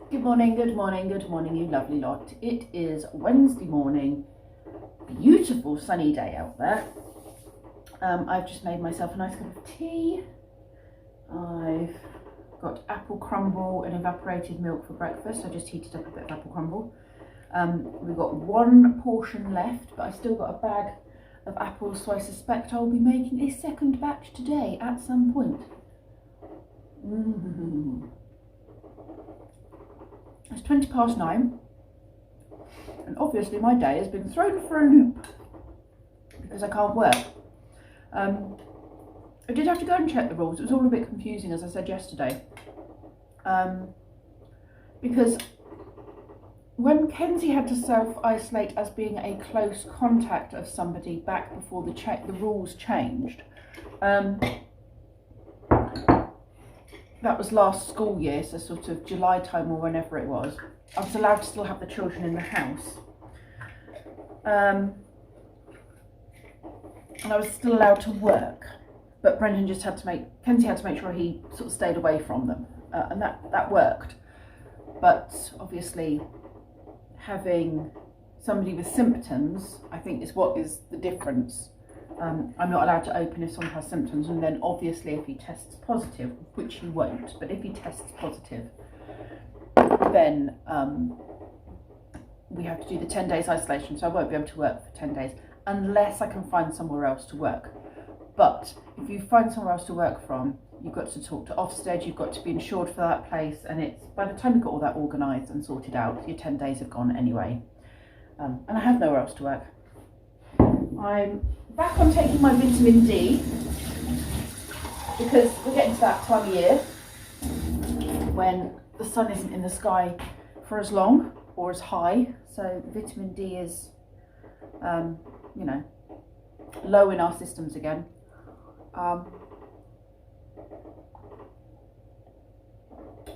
Good morning, you lovely lot. It is Wednesday morning, beautiful sunny day out there. I've just made myself a nice cup of tea. I've got apple crumble and evaporated milk for breakfast. I just heated up a bit of apple crumble. We've got one portion left, but I've still got a bag of apples, so I suspect I'll be making a second batch today at some point. It's 9:20, and obviously my day has been thrown for a loop because I can't work. I did have to go and check the rules. It was all a bit confusing, as I said yesterday, because when Kenzie had to self-isolate as being a close contact of somebody back before the rules changed, that was last school year, so sort of July time or whenever it was, I was allowed to still have the children in the house. And I was still allowed to work, but Kenzie had to make sure he sort of stayed away from them, and that worked. But obviously having somebody with symptoms, I think, is what is the difference. I'm not allowed to open if someone has symptoms, and then obviously if he tests positive, which he won't, but if he tests positive, then we have to do the 10 days isolation, so I won't be able to work for 10 days unless I can find somewhere else to work. But if you find somewhere else to work from, you've got to talk to Ofsted, you've got to be insured for that place, and it's, by the time you've got all that organised and sorted out, your 10 days have gone anyway. And I have nowhere else to work. I'm back on taking my vitamin D because we're getting to that time of year when the sun isn't in the sky for as long or as high, so vitamin D is low in our systems again.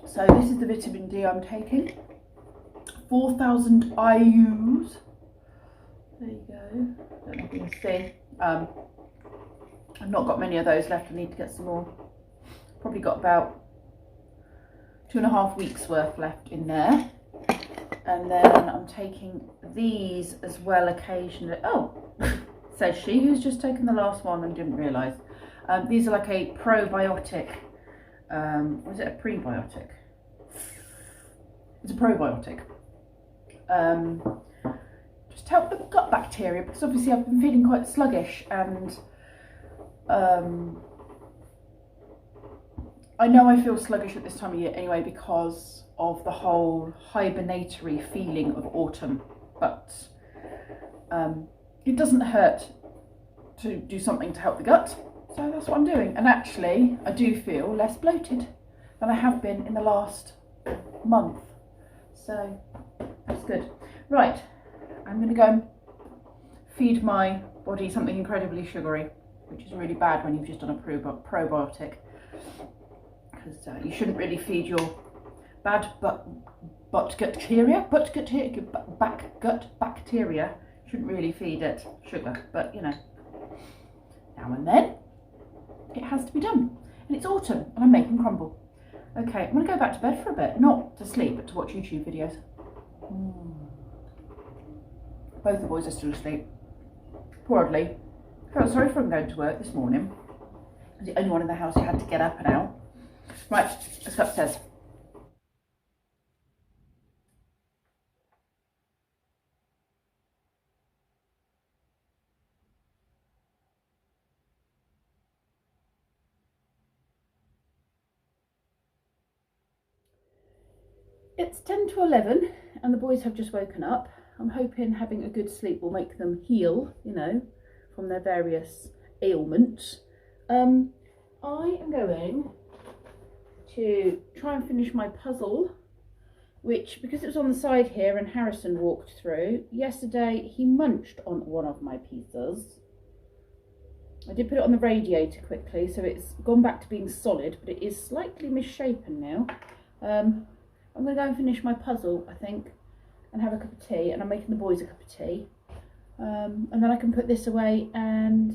So this is the vitamin D I'm taking, 4,000 IUs. There you go. Don't know if you can see. I've not got many of those left. I need to get some more. Probably got about 2.5 weeks worth left in there. And then I'm taking these as well occasionally. Oh, says she, who's just taken the last one and didn't realise. These are like a probiotic. Was it a prebiotic? It's a probiotic. Just to help the gut bacteria, because obviously I've been feeling quite sluggish, and I know I feel sluggish at this time of year anyway because of the whole hibernatory feeling of autumn, but it doesn't hurt to do something to help the gut, so that's what I'm doing. And actually I do feel less bloated than I have been in the last month, so that's good. Right, I'm going to go and feed my body something incredibly sugary, which is really bad when you've just done a probiotic, because you shouldn't really feed your bad back gut bacteria, shouldn't really feed it sugar, but you know, now and then it has to be done. And it's autumn and I'm making crumble. Okay, I'm going to go back to bed for a bit, not to sleep but to watch YouTube videos. Both the boys are still asleep. Poor Audley. I felt sorry for him going to work this morning. He was the only one in the house who had to get up and out. Right, let's go upstairs. It's 10 to 11 and the boys have just woken up. I'm hoping having a good sleep will make them heal, you know, from their various ailments. I am going to try and finish my puzzle, which, because it was on the side here and Harrison walked through, yesterday he munched on one of my pizzas. I did put it on the radiator quickly, so it's gone back to being solid, but it is slightly misshapen now. I'm going to go and finish my puzzle, I think, and have a cup of tea, and I'm making the boys a cup of tea. And then I can put this away and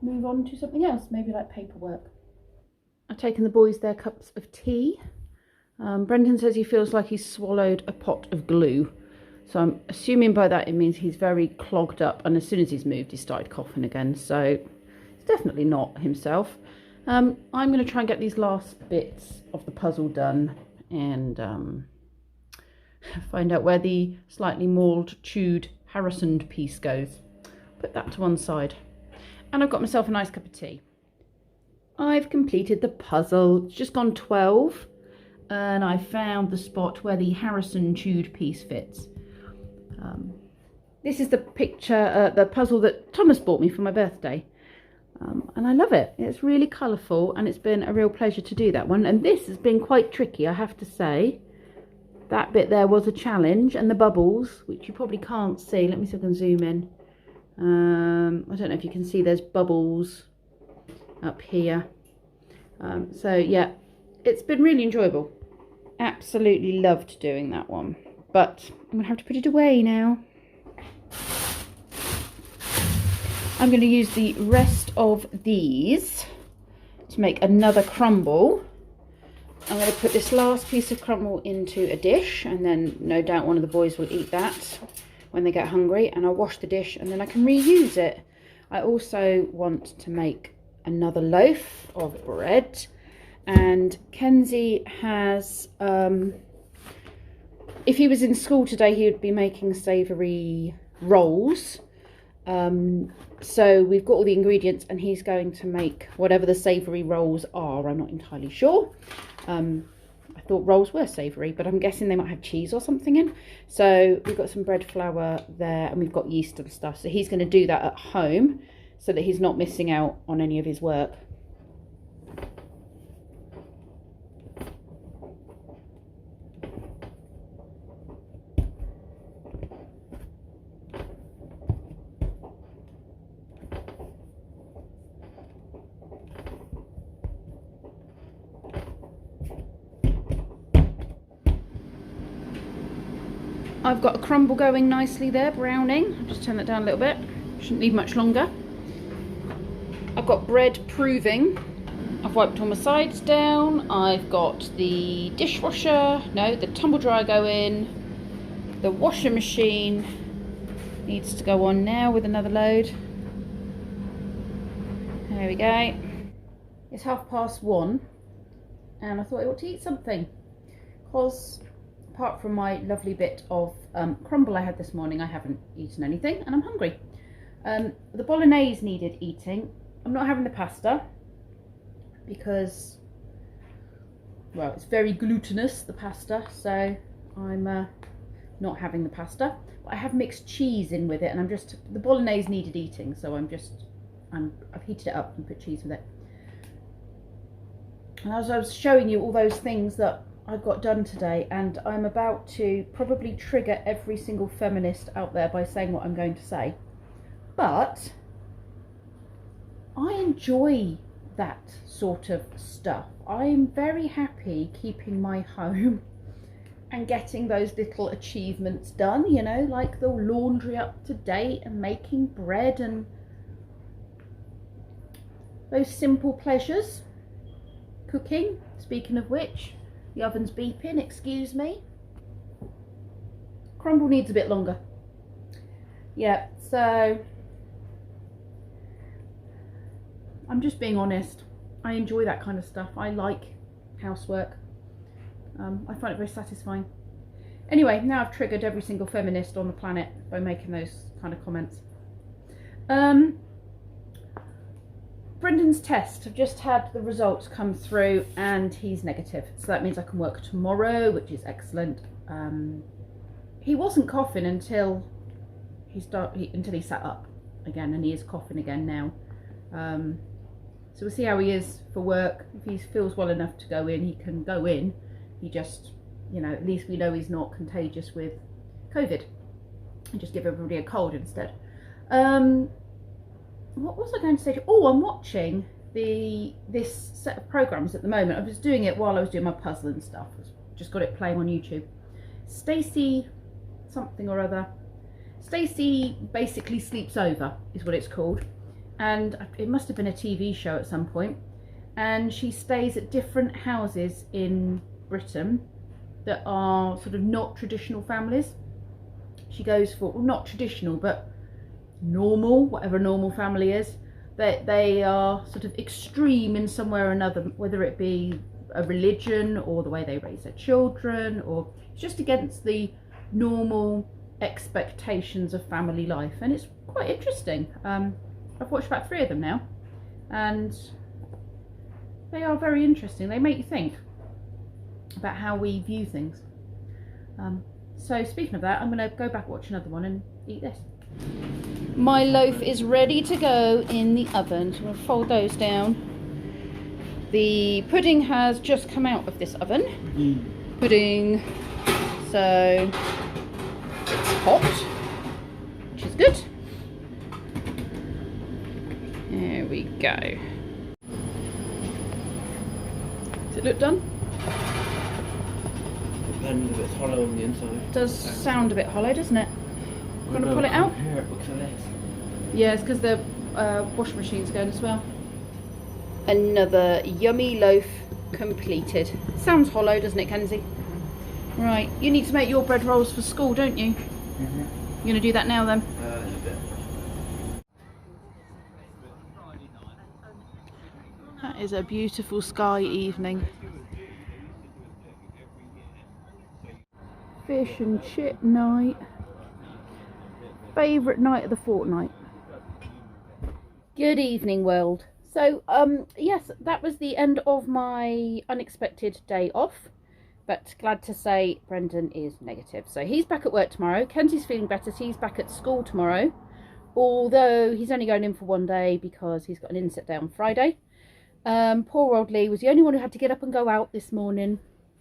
move on to something else, maybe like paperwork. I've taken the boys their cups of tea. Brendan says he feels like he's swallowed a pot of glue. So I'm assuming by that it means he's very clogged up, and as soon as he's moved, he started coughing again. So it's definitely not himself. I'm going to try and get these last bits of the puzzle done and find out where the slightly mauled, chewed, Harrisoned piece goes. Put that to one side. And I've got myself a nice cup of tea. I've completed the puzzle. It's just gone 12. And I found the spot where the Harrison chewed piece fits. This is the picture, the puzzle that Thomas bought me for my birthday. And I love it. It's really colourful, and it's been a real pleasure to do that one. And this has been quite tricky, I have to say. That bit there was a challenge, and the bubbles, which you probably can't see. Let me see if I can zoom in. I don't know if you can see, there's bubbles up here. So yeah, it's been really enjoyable. Absolutely loved doing that one. But I'm going to have to put it away now. I'm going to use the rest of these to make another crumble. I'm going to put this last piece of crumble into a dish, and then no doubt one of the boys will eat that when they get hungry, and I'll wash the dish and then I can reuse it. I also want to make another loaf of bread, and Kenzie has, if he was in school today, he would be making savoury rolls. So we've got all the ingredients, and he's going to make whatever the savoury rolls are. I'm not entirely sure. I thought rolls were savoury, but I'm guessing they might have cheese or something in. So we've got some bread flour there, and we've got yeast and stuff. So he's going to do that at home so that he's not missing out on any of his work. I've got a crumble going nicely there, browning. I'll just turn that down a little bit. Shouldn't need much longer. I've got bread proving. I've wiped all my sides down. I've got the dishwasher, no, the tumble dryer going. The washing machine needs to go on now with another load. There we go. It's 1:30, and I thought I ought to eat something, because apart from my lovely bit of crumble I had this morning, I haven't eaten anything, and I'm hungry. The bolognese needed eating. I'm not having the pasta because, well, it's very glutinous, the pasta, so I'm not having the pasta. But I have mixed cheese in with it, and the bolognese needed eating, so I've heated it up and put cheese with it. And as I was showing you all those things that I've got done today, and I'm about to probably trigger every single feminist out there by saying what I'm going to say, but I enjoy that sort of stuff. I'm very happy keeping my home and getting those little achievements done, you know, like the laundry up to date and making bread and those simple pleasures. Cooking, speaking of which, the oven's beeping, excuse me. Crumble needs a bit longer. Yeah, so I'm just being honest. I enjoy that kind of stuff. I like housework. I find it very satisfying. Anyway, now I've triggered every single feminist on the planet by making those kind of comments. Brendan's test, I've just had the results come through, and he's negative, so that means I can work tomorrow, which is excellent. He wasn't coughing until he sat up again, and he is coughing again now. So we'll see how he is for work. If he feels well enough to go in, he can go in. He just, you know, at least we know he's not contagious with COVID, and just give everybody a cold instead. What was I going to say to you? Oh, I'm watching this set of programs at the moment. I was doing it while I was doing my puzzle and stuff. Just got it playing on YouTube. Stacey something or other. Stacey Basically Sleeps Over is what it's called. And it must have been a TV show at some point. And she stays at different houses in Britain that are sort of not traditional families. She goes for, well, not traditional, but normal, whatever a normal family is. They are sort of extreme in some way or another, whether it be a religion or the way they raise their children, or just against the normal expectations of family life. And it's quite interesting. I've watched about 3 of them now, and they are very interesting. They make you think about how we view things. So speaking of that, I'm going to go back, watch another one and eat this. My loaf is ready to go in the oven, so I'm going to fold those down. The pudding has just come out of this oven. Pudding, so it's hot, which is good. There we go. Does it look done? And a bit hollow on the inside. It does sound a bit hollow, doesn't it? Want to pull it out? Yeah, it's because the washing machine's going as well. Another yummy loaf completed. Sounds hollow, doesn't it, Kenzie? Right, you need to make your bread rolls for school, don't you? Mm-hmm. You're going to do that now then? A bit. That is a beautiful sky evening. Fish and chip night. Favourite night of the fortnight. Good evening, world. So, yes, that was the end of my unexpected day off. But glad to say Brendan is negative. So he's back at work tomorrow. Kenzie's feeling better, so he's back at school tomorrow. Although he's only going in for 1 day because he's got an inset day on Friday. Poor old Lee was the only one who had to get up and go out this morning.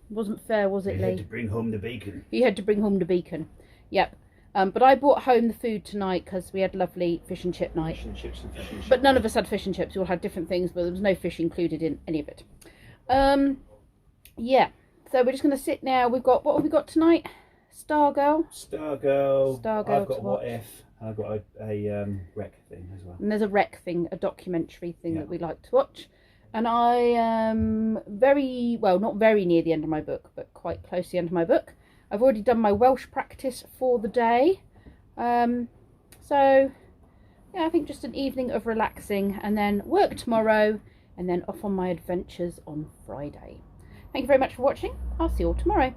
Wasn't fair, was it, Lee? He had to bring home the bacon. He had to bring home the bacon. Yep. But I brought home the food tonight because we had lovely fish and chip night. Fish and chips and fish and chips. But none of us had fish and chips. We all had different things, but there was no fish included in any of it. Yeah. So we're just going to sit now. We've got, what have we got tonight? Stargirl. Stargirl. Stargirl. I've got What If. I've got a rec thing as well. And there's a rec thing, a documentary thing that we like to watch. And I am very, well, not very near the end of my book, but quite close to the end of my book. I've already done my Welsh practice for the day. So, yeah, I think just an evening of relaxing, and then work tomorrow, and then off on my adventures on Friday. Thank you very much for watching. I'll see you all tomorrow.